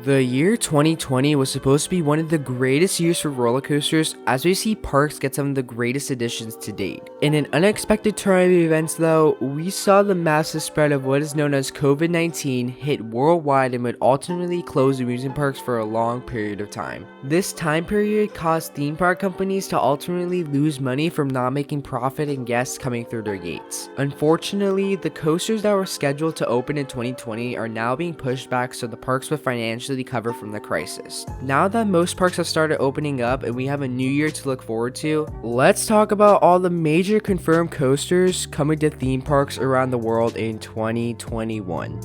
The year 2020 was supposed to be one of the greatest years for roller coasters, as we see parks get some of the greatest additions to date. In an unexpected turn of events though, we saw the massive spread of what is known as COVID-19 hit worldwide and would ultimately close amusement parks for a long period of time. This time period caused theme park companies to ultimately lose money from not making profit and guests coming through their gates. Unfortunately, the coasters that were scheduled to open in 2020 are now being pushed back so the parks would financially recover from the crisis. Now that most parks have started opening up and we have a new year to look forward to, let's talk about all the major confirmed coasters coming to theme parks around the world in 2021.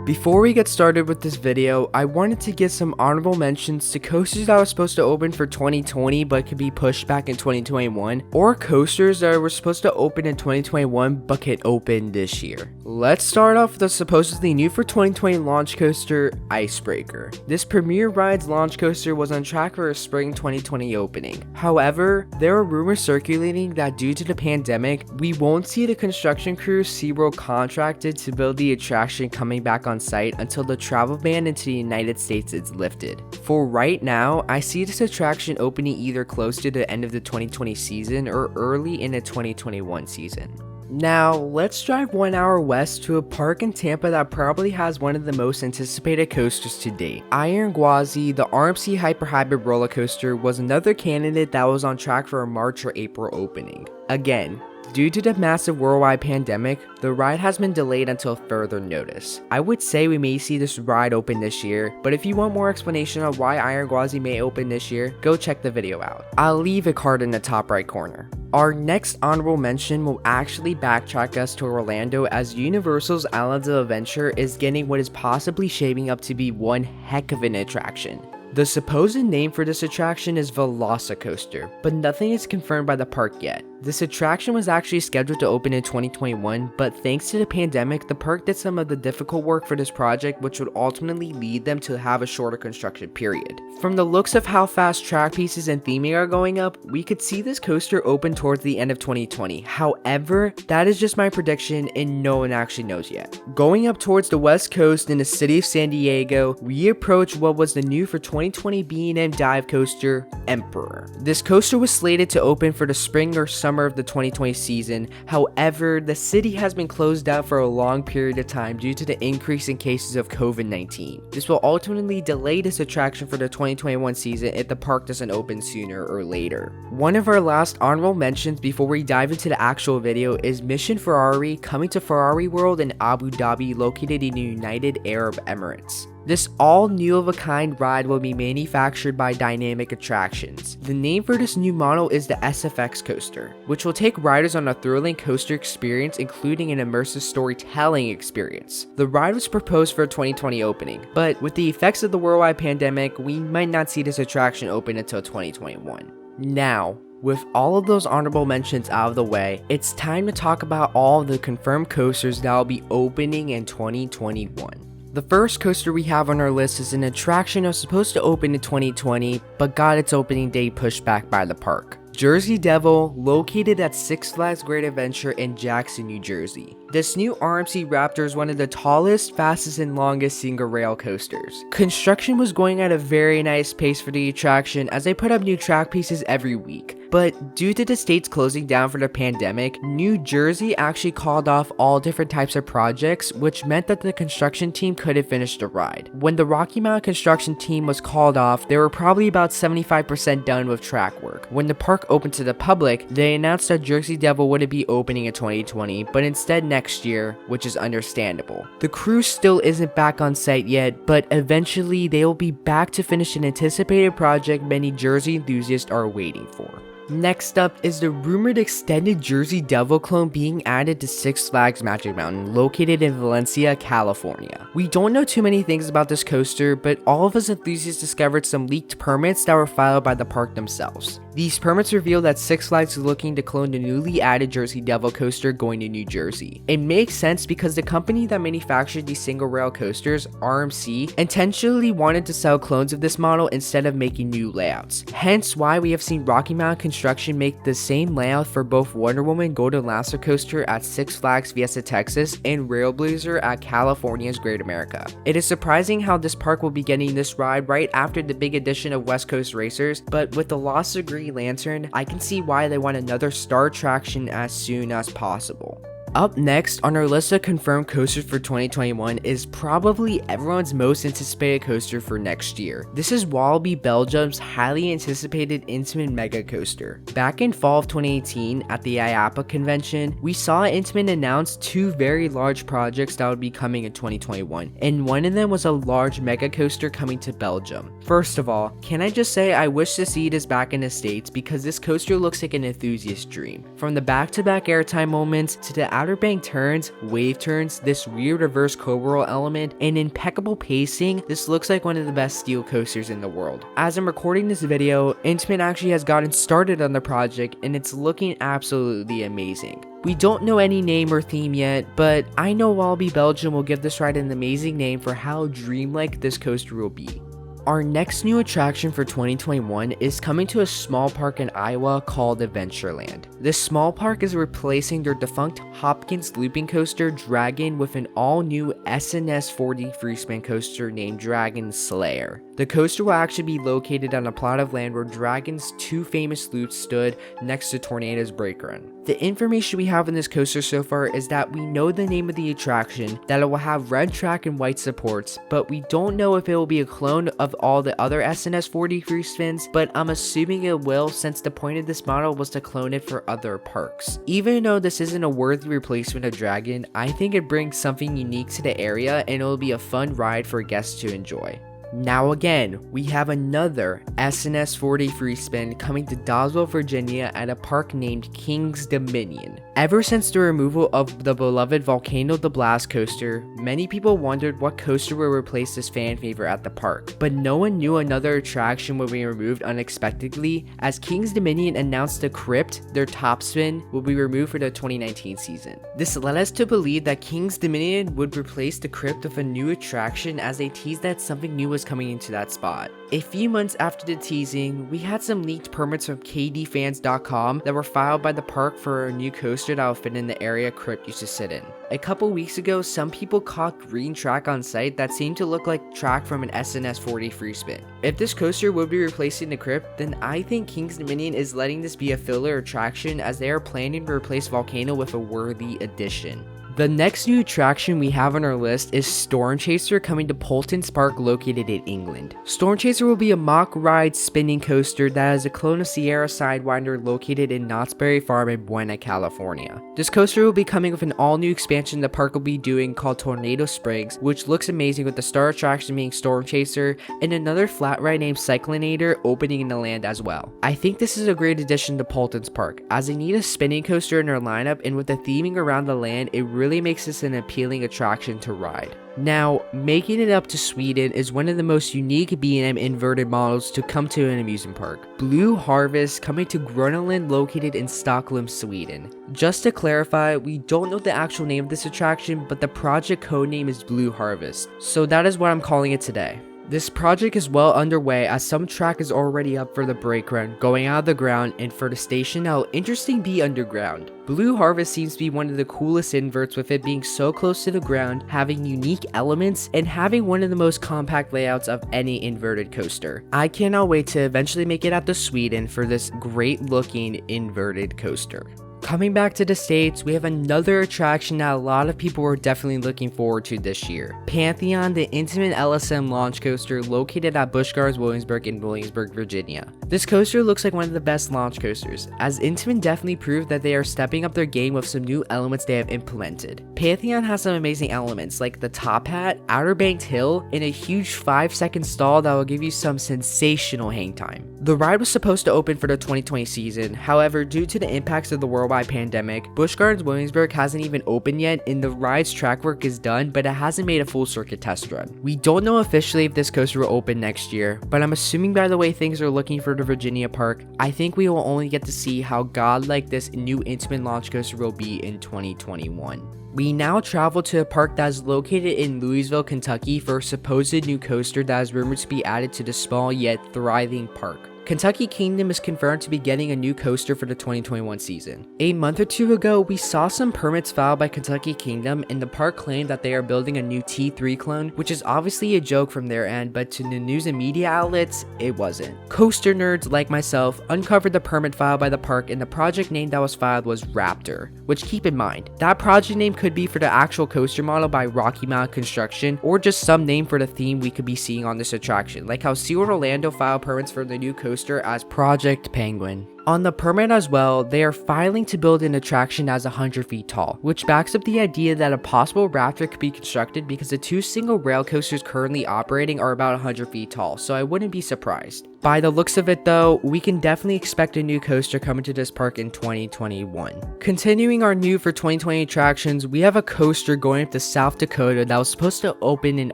Before we get started with this video, I wanted to give some honorable mentions to coasters that were supposed to open for 2020 but could be pushed back in 2021, or coasters that were supposed to open in 2021 but could open this year. Let's start off with the supposedly new for 2020 launch coaster, Icebreaker. This Premier Rides launch coaster was on track for a spring 2020 opening. However, there are rumors circulating that due to the pandemic, we won't see the construction crew SeaWorld contracted to build the attraction coming back on site until the travel ban into the United States is lifted. For right now, I see this attraction opening either close to the end of the 2020 season or early in the 2021 season. Now, let's drive 1 hour west to a park in Tampa that probably has one of the most anticipated coasters to date. Iron Gwazi, the RMC Hyper Hybrid roller coaster, was another candidate that was on track for a March or April opening. Again, due to the massive worldwide pandemic, the ride has been delayed until further notice. I would say we may see this ride open this year, but if you want more explanation on why Iron Gwazi may open this year, go check the video out. I'll leave a card in the top right corner. Our next honorable mention will actually backtrack us to Orlando, as Universal's Islands of Adventure is getting what is possibly shaping up to be one heck of an attraction. The supposed name for this attraction is Velocicoaster, but nothing is confirmed by the park yet. This attraction was actually scheduled to open in 2021, but thanks to the pandemic, the park did some of the difficult work for this project, which would ultimately lead them to have a shorter construction period. From the looks of how fast track pieces and theming are going up, we could see this coaster open towards the end of 2020. However, that is just my prediction and no one actually knows yet. Going up towards the west coast in the city of San Diego, we approach what was the new for 2020 B&M dive coaster, Emperor. This coaster was slated to open for the spring or summer of the 2020 season. However, the city has been closed out for a long period of time due to the increase in cases of COVID-19. This will ultimately delay this attraction for the 2021 season if the park doesn't open sooner or later. One of our last honorable mentions before we dive into the actual video is Mission Ferrari coming to Ferrari World in Abu Dhabi, located in the United Arab Emirates. This all new of a kind ride will be manufactured by Dynamic Attractions. The name for this new model is the SFX coaster, which will take riders on a thrilling coaster experience, including an immersive storytelling experience. The ride was proposed for a 2020 opening, but with the effects of the worldwide pandemic, we might not see this attraction open until 2021. Now, with all of those honorable mentions out of the way, it's time to talk about all of the confirmed coasters that will be opening in 2021. The first coaster we have on our list is an attraction that was supposed to open in 2020, but got its opening date pushed back by the park. Jersey Devil, located at Six Flags Great Adventure in Jackson, New Jersey. This new RMC Raptor is one of the tallest, fastest, and longest single rail coasters. Construction was going at a very nice pace for the attraction as they put up new track pieces every week. But due to the states closing down for the pandemic, New Jersey actually called off all different types of projects, which meant that the construction team couldn't finish the ride. When the Rocky Mountain construction team was called off, they were probably about 75% done with track work. When the park opened to the public, they announced that Jersey Devil wouldn't be opening in 2020, but instead next year, which is understandable. The crew still isn't back on site yet, but eventually they will be back to finish an anticipated project many Jersey enthusiasts are waiting for. Next up is the rumored extended Jersey Devil clone being added to Six Flags Magic Mountain, located in Valencia, California. We don't know too many things about this coaster, but all of us enthusiasts discovered some leaked permits that were filed by the park themselves. These permits reveal that Six Flags is looking to clone the newly added Jersey Devil coaster going to New Jersey. It makes sense because the company that manufactured these single rail coasters, RMC, intentionally wanted to sell clones of this model instead of making new layouts. Hence why we have seen Rocky Mountain construction make the same layout for both Wonder Woman Golden Lasso Coaster at Six Flags Fiesta Texas and Railblazer at California's Great America. It is surprising how this park will be getting this ride right after the big addition of West Coast Racers, but with the loss of Green Lantern, I can see why they want another star attraction as soon as possible. Up next on our list of confirmed coasters for 2021 is probably everyone's most anticipated coaster for next year. This is Walibi Belgium's highly anticipated Intamin Mega Coaster. Back in fall of 2018 at the IAAPA convention, we saw Intamin announce two very large projects that would be coming in 2021, and one of them was a large mega coaster coming to Belgium. First of all, can I just say I wish to see this back in the States because this coaster looks like an enthusiast dream. From the back-to-back airtime moments to the Outer Bank turns, wave turns, this weird reverse co-roll element, and impeccable pacing, this looks like one of the best steel coasters in the world. As I'm recording this video, Intamin actually has gotten started on the project and it's looking absolutely amazing. We don't know any name or theme yet, but I know Walibi Belgium will give this ride an amazing name for how dreamlike this coaster will be. Our next new attraction for 2021 is coming to a small park in Iowa called AdventureLand. This small park is replacing their defunct Hopkins looping coaster Dragon with an all-new SNS 4D freespan coaster named Dragon Slayer. The coaster will actually be located on a plot of land where Dragon's two famous loops stood next to Tornado's brake run. The information we have in this coaster so far is that we know the name of the attraction, that it will have red track and white supports, but we don't know if it will be a clone of all the other SNS 4D free spins, but I'm assuming it will since the point of this model was to clone it for other parks. Even though this isn't a worthy replacement of Dragon, I think it brings something unique to the area and it will be a fun ride for guests to enjoy. Now again, we have another SNS 4D free spin coming to Doswell, Virginia at a park named King's Dominion. Ever since the removal of the beloved Volcano the Blast coaster, many people wondered what coaster would replace this fan favorite at the park, but no one knew another attraction would be removed unexpectedly as King's Dominion announced the Crypt, their top spin, will be removed for the 2019 season. This led us to believe that King's Dominion would replace the Crypt with a new attraction as they teased that something new was coming into that spot. A few months after the teasing, we had some leaked permits from kdfans.com that were filed by the park for a new coaster that will fit in the area Crypt used to sit in. A couple weeks ago, some people caught green track on site that seemed to look like track from an SNS 4D free spin. If this coaster would be replacing the Crypt, then I think King's Dominion is letting this be a filler attraction as they are planning to replace Volcano with a worthy addition. The next new attraction we have on our list is Storm Chaser coming to Poulton's Park located in England. Storm Chaser will be a mock ride spinning coaster that is a clone of Sierra Sidewinder located in Knott's Berry Farm in Buena, California. This coaster will be coming with an all-new expansion the park will be doing called Tornado Springs, which looks amazing with the star attraction being Storm Chaser and another flat ride named Cyclinator opening in the land as well. I think this is a great addition to Poulton's Park as they need a spinning coaster in their lineup, and with the theming around the land, it really makes this an appealing attraction to ride. Now, making it up to Sweden is one of the most unique B&M inverted models to come to an amusement park. Blue Harvest coming to Gröna located in Stockholm, Sweden. Just to clarify, we don't know the actual name of this attraction, but the project codename is Blue Harvest, so that is what I'm calling it today. This project is well underway as some track is already up for the brake run, going out of the ground, and for the station now interesting be underground. Blue Harvest seems to be one of the coolest inverts with it being so close to the ground, having unique elements, and having one of the most compact layouts of any inverted coaster. I cannot wait to eventually make it out to Sweden for this great looking inverted coaster. Coming back to the States, we have another attraction that a lot of people were definitely looking forward to this year. Pantheon, the Intamin LSM launch coaster located at Busch Gardens Williamsburg in Williamsburg, Virginia. This coaster looks like one of the best launch coasters, as Intamin definitely proved that they are stepping up their game with some new elements they have implemented. Pantheon has some amazing elements like the top hat, Outer Banked Hill, and a huge 5-second stall that will give you some sensational hang time. The ride was supposed to open for the 2020 season, however, due to the impacts of the worldwide pandemic, Busch Gardens Williamsburg hasn't even opened yet and the ride's track work is done, but it hasn't made a full circuit test run. We don't know officially if this coaster will open next year, but I'm assuming by the way things are looking for the Virginia park, I think we will only get to see how godlike this new Intamin launch coaster will be in 2021. We now travel to a park that is located in Louisville, Kentucky for a supposed new coaster that is rumored to be added to the small yet thriving park. Kentucky Kingdom is confirmed to be getting a new coaster for the 2021 season. A month or two ago, we saw some permits filed by Kentucky Kingdom, and the park claimed that they are building a new T3 clone, which is obviously a joke from their end, but to the news and media outlets, it wasn't. Coaster nerds like myself uncovered the permit filed by the park, and the project name that was filed was Raptor, which, keep in mind, that project name could be for the actual coaster model by Rocky Mountain Construction, or just some name for the theme we could be seeing on this attraction, like how SeaWorld Orlando filed permits for the new coaster as Project Penguin. On the permit as well, they are filing to build an attraction as 100 feet tall, which backs up the idea that a possible Raptor could be constructed because the two single rail coasters currently operating are about 100 feet tall, so I wouldn't be surprised. By the looks of it though, we can definitely expect a new coaster coming to this park in 2021. Continuing our new for 2020 attractions, we have a coaster going up to South Dakota that was supposed to open in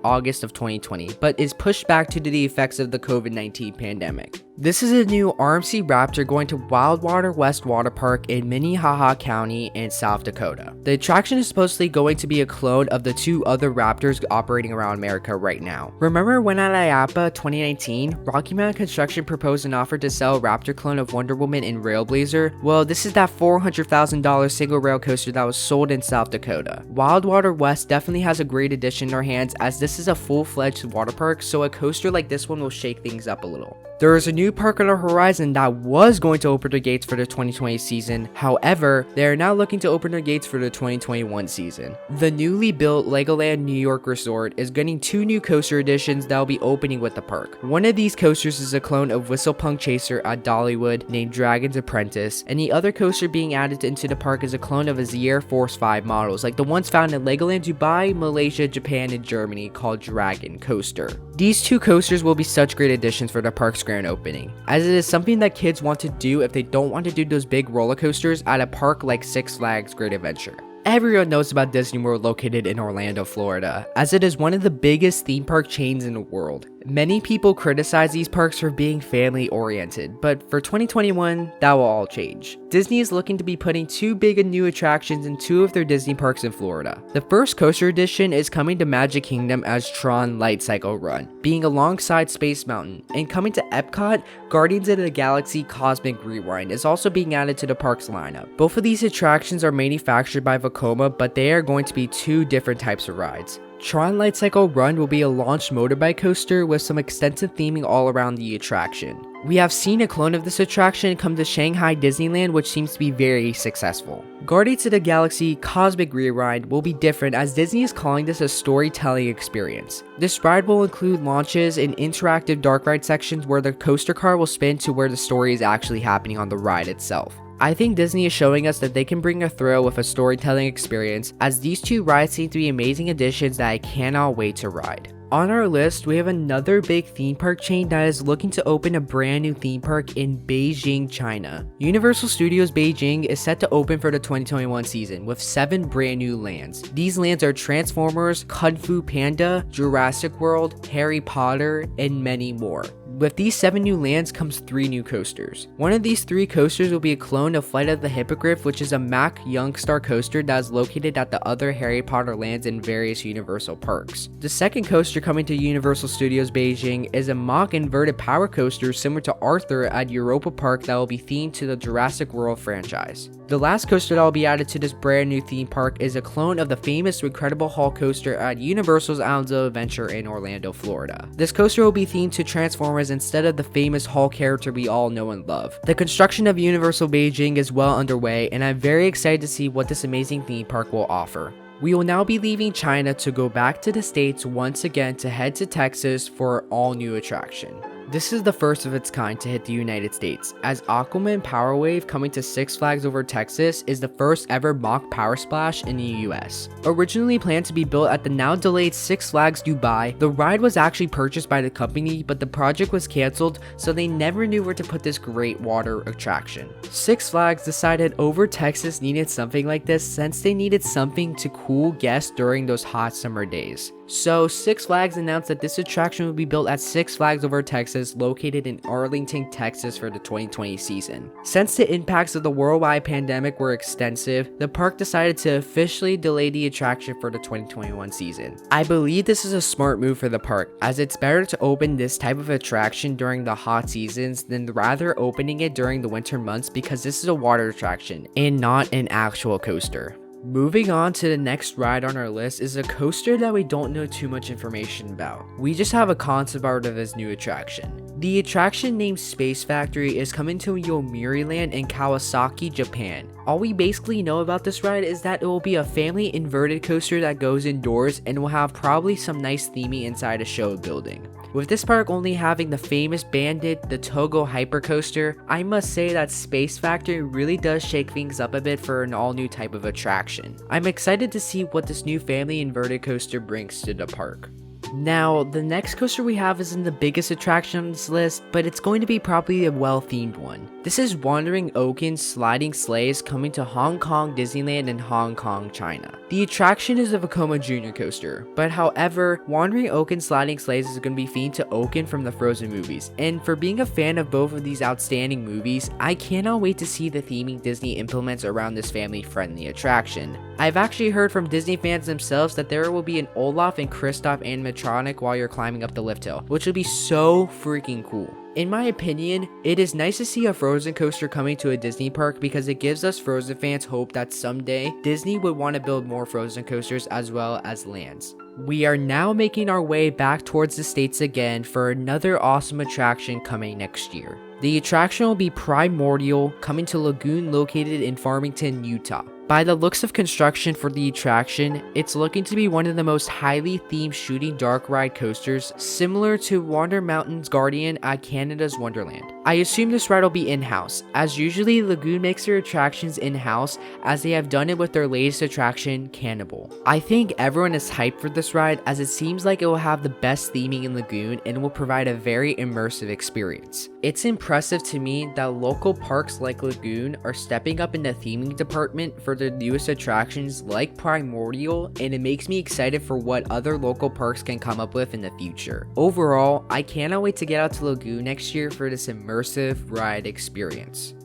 August of 2020, but is pushed back due to the effects of the COVID-19 pandemic. This is a new RMC Raptor going to Wildwater West Water Park in Minnehaha County in South Dakota. The attraction is supposedly going to be a clone of the two other Raptors operating around America right now. Remember when at IAAPA 2019, Rocky Mountain Construction proposed an offer to sell a Raptor clone of Wonder Woman and Railblazer? Well, this is that $400,000 single rail coaster that was sold in South Dakota. Wildwater West definitely has a great addition in our hands, as this is a full-fledged water park, so a coaster like this one will shake things up a little. There is a new park on the horizon that was going to open their gates for the 2020 season. However, they are now looking to open their gates for the 2021 season. The newly built Legoland New York Resort is getting two new coaster additions that will be opening with the park. One of these coasters is a clone of Whistlepunk Chaser at Dollywood named Dragon's Apprentice, and the other coaster being added into the park is a clone of a Air Force 5 models, like the ones found in Legoland Dubai, Malaysia, Japan, and Germany, called Dragon Coaster. These two coasters will be such great additions for the park's grand opening, as it is something that kids want to do if they don't want to do those big roller coasters at a park like Six Flags Great Adventure. Everyone knows about Disney World located in Orlando, Florida, as it is one of the biggest theme park chains in the world. Many people criticize these parks for being family oriented, but for 2021, that will all change. Disney is looking to be putting two big and new attractions in two of their Disney parks in Florida. The first coaster edition is coming to Magic Kingdom as Tron Lightcycle Run, being alongside Space Mountain, and coming to Epcot, Guardians of the Galaxy Cosmic Rewind is also being added to the park's lineup. Both of these attractions are manufactured by Vekoma, but they are going to be two different types of rides. Tron Lightcycle Run will be a launched motorbike coaster with some extensive theming all around the attraction. We have seen a clone of this attraction come to Shanghai Disneyland, which seems to be very successful. Guardians of the Galaxy Cosmic Rewind will be different, as Disney is calling this a storytelling experience. This ride will include launches and interactive dark ride sections where the coaster car will spin to where the story is actually happening on the ride itself. I think Disney is showing us that they can bring a thrill with a storytelling experience, as these two rides seem to be amazing additions that I cannot wait to ride. On our list, we have another big theme park chain that is looking to open a brand new theme park in Beijing, China. Universal Studios Beijing is set to open for the 2021 season with 7 brand new lands. These lands are Transformers, Kung Fu Panda, Jurassic World, Harry Potter, and many more. With these 7 new lands comes 3 new coasters. One of these 3 coasters will be a clone of Flight of the Hippogriff, which is a Mack Youngstar coaster that is located at the other Harry Potter lands in various Universal parks. The second coaster coming to Universal Studios Beijing is a mock inverted power coaster similar to Arthur at Europa Park that will be themed to the Jurassic World franchise. The last coaster that will be added to this brand new theme park is a clone of the famous Incredible Hulk coaster at Universal's Islands of Adventure in Orlando, Florida. This coaster will be themed to Transformers instead of the famous Hulk character we all know and love. The construction of Universal Beijing is well underway, and I'm very excited to see what this amazing theme park will offer. We will now be leaving China to go back to the States once again to head to Texas for an all-new attraction. This is the first of its kind to hit the United States, as Aquaman Powerwave coming to Six Flags Over Texas is the first ever mock power splash in the US. Originally planned to be built at the now delayed Six Flags Dubai, the ride was actually purchased by the company, but the project was cancelled, so they never knew where to put this great water attraction. Six Flags decided Over Texas needed something like this since they needed something to cool guests during those hot summer days. So Six Flags announced that this attraction would be built at Six Flags Over Texas is located in Arlington, Texas for the 2020 season. Since the impacts of the worldwide pandemic were extensive, the park decided to officially delay the attraction for the 2021 season. I believe this is a smart move for the park, as it's better to open this type of attraction during the hot seasons than rather opening it during the winter months, because this is a water attraction and not an actual coaster. Moving on to the next ride on our list is a coaster that we don't know too much information about. We just have a concept art of this new attraction. The attraction named Space Factory is coming to Yomiuriland in Kawasaki, Japan. All we basically know about this ride is that it will be a family inverted coaster that goes indoors and will have probably some nice theming inside a show building. With this park only having the famous Bandit, the Togo Hypercoaster, I must say that Space Factory really does shake things up a bit for an all new type of attraction. I'm excited to see what this new family inverted coaster brings to the park. Now, the next coaster we have isn't the biggest attraction on this list, but it's going to be probably a well-themed one. This is Wandering Oaken's Sliding Sleighs coming to Hong Kong Disneyland in Hong Kong, China. The attraction is a Vekoma Jr. coaster, but however, Wandering Oaken's Sliding Sleighs is going to be themed to Oaken from the Frozen movies, and for being a fan of both of these outstanding movies, I cannot wait to see the theming Disney implements around this family-friendly attraction. I've actually heard from Disney fans themselves that there will be an Olaf and Kristoff animatronic while you're climbing up the lift hill, which will be so freaking cool. In my opinion, it is nice to see a Frozen coaster coming to a Disney park because it gives us Frozen fans hope that someday Disney would want to build more Frozen coasters as well as lands. We are now making our way back towards the States again for another awesome attraction coming next year. The attraction will be Primordial, coming to Lagoon located in Farmington, Utah. By the looks of construction for the attraction, it's looking to be one of the most highly themed shooting dark ride coasters, similar to Wander Mountain's Guardian at Canada's Wonderland. I assume this ride will be in-house, as usually Lagoon makes their attractions in-house, as they have done it with their latest attraction, Cannibal. I think everyone is hyped for this ride, as it seems like it will have the best theming in Lagoon and will provide a very immersive experience. It's impressive to me that local parks like Lagoon are stepping up in the theming department for their newest attractions like Primordial, and it makes me excited for what other local parks can come up with in the future. Overall, I cannot wait to get out to Lagoon next year for this immersive ride experience.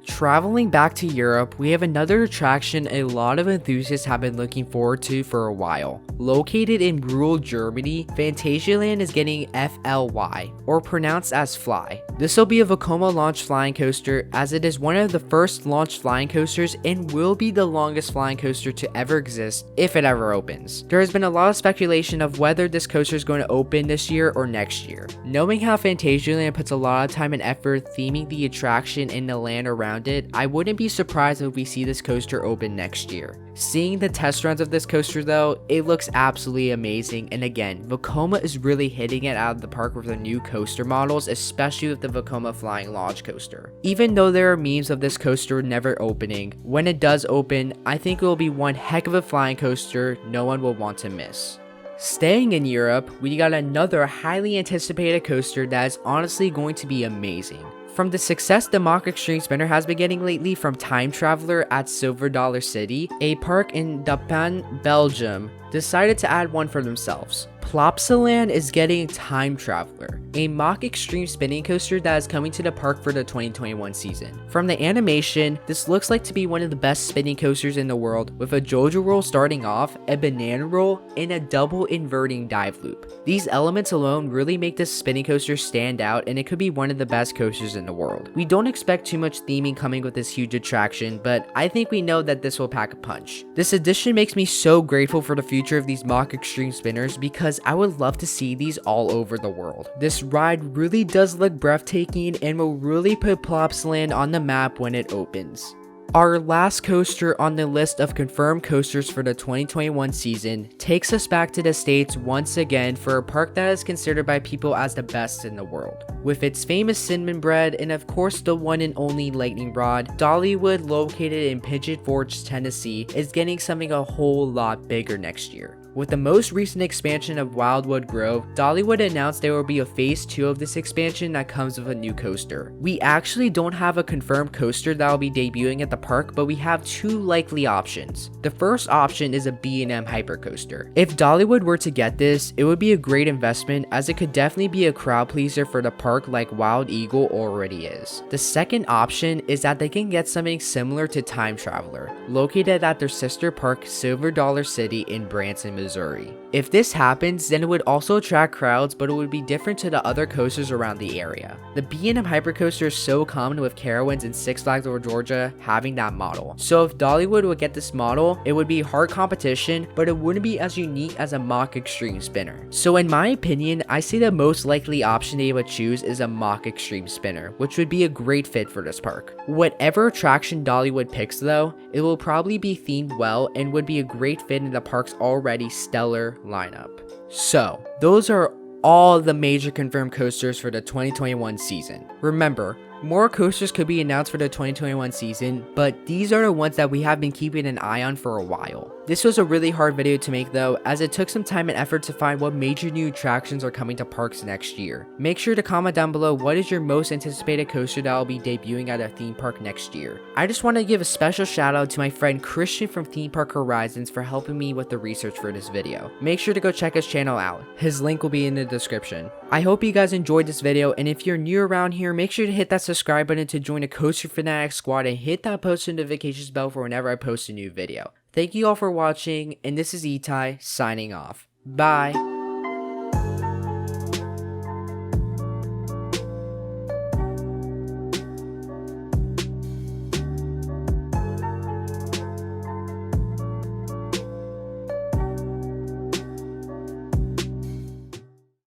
Traveling back to Europe, we have another attraction a lot of enthusiasts have been looking forward to for a while. Located in rural Germany, Phantasialand is getting F.L.Y, or pronounced as Fly. This will be a Vekoma launch flying coaster, as it is one of the first launch flying coasters and will be the longest flying coaster to ever exist if it ever opens. There has been a lot of speculation of whether this coaster is going to open this year or next year. Knowing how Phantasialand puts a lot of time and effort theming the attraction and the land around it, I wouldn't be surprised if we see this coaster open next year. Seeing the test runs of this coaster though, it looks absolutely amazing, and again, Vekoma is really hitting it out of the park with their new coaster models, especially with the Vekoma Flying Launch Coaster. Even though there are memes of this coaster never opening, when it does open, I think it will be one heck of a flying coaster no one will want to miss. Staying in Europe, we got another highly anticipated coaster that is honestly going to be amazing. From the success the Mach Extreme Spinner has been getting lately from Time Traveler at Silver Dollar City, a park in Panne, Belgium, decided to add one for themselves. Plopsaland is getting Time Traveler, a Mach Extreme spinning coaster that is coming to the park for the 2021 season. From the animation, this looks like to be one of the best spinning coasters in the world, with a JoJo roll starting off, a banana roll, and a double inverting dive loop. These elements alone really make this spinning coaster stand out, and it could be one of the best coasters in the world. We don't expect too much theming coming with this huge attraction, but I think we know that this will pack a punch. This addition makes me so grateful for the future of these Mach Extreme Spinners, because I would love to see these all over the world. This ride really does look breathtaking and will really put Plopsaland on the map when it opens. Our last coaster on the list of confirmed coasters for the 2021 season takes us back to the States once again for a park that is considered by people as the best in the world. With its famous cinnamon bread and of course the one and only lightning rod, Dollywood, located in Pigeon Forge, Tennessee, is getting something a whole lot bigger next year. With the most recent expansion of Wildwood Grove, Dollywood announced there will be a phase 2 of this expansion that comes with a new coaster. We actually don't have a confirmed coaster that will be debuting at the park, but we have 2 likely options. The first option is a B&M hypercoaster. If Dollywood were to get this, it would be a great investment as it could definitely be a crowd pleaser for the park like Wild Eagle already is. The second option is that they can get something similar to Time Traveler, located at their sister park Silver Dollar City in Branson, Missouri. If this happens, then it would also attract crowds, but it would be different to the other coasters around the area. The B&M hypercoaster is so common with Carowinds and Six Flags Over Georgia having that model. So if Dollywood would get this model, it would be hard competition, but it wouldn't be as unique as a mock extreme spinner. So in my opinion, I say the most likely option they would choose is a mock extreme spinner, which would be a great fit for this park. Whatever attraction Dollywood picks though, it will probably be themed well and would be a great fit in the park's already stellar lineup. So those are all the major confirmed coasters for the 2021 season. Remember, more coasters could be announced for the 2021 season, but these are the ones that we have been keeping an eye on for a while. This was a really hard video to make though, as it took some time and effort to find what major new attractions are coming to parks next year. Make sure to comment down below what is your most anticipated coaster that will be debuting at a theme park next year. I just want to give a special shout out to my friend Christian from Theme Park Horizons for helping me with the research for this video. Make sure to go check his channel out. His link will be in the description. I hope you guys enjoyed this video, and if you're new around here, make sure to hit that subscribe button to join a Coaster Fanatic squad and hit that post notifications bell for whenever I post a new video. Thank you all for watching, and this is Itai signing off. Bye.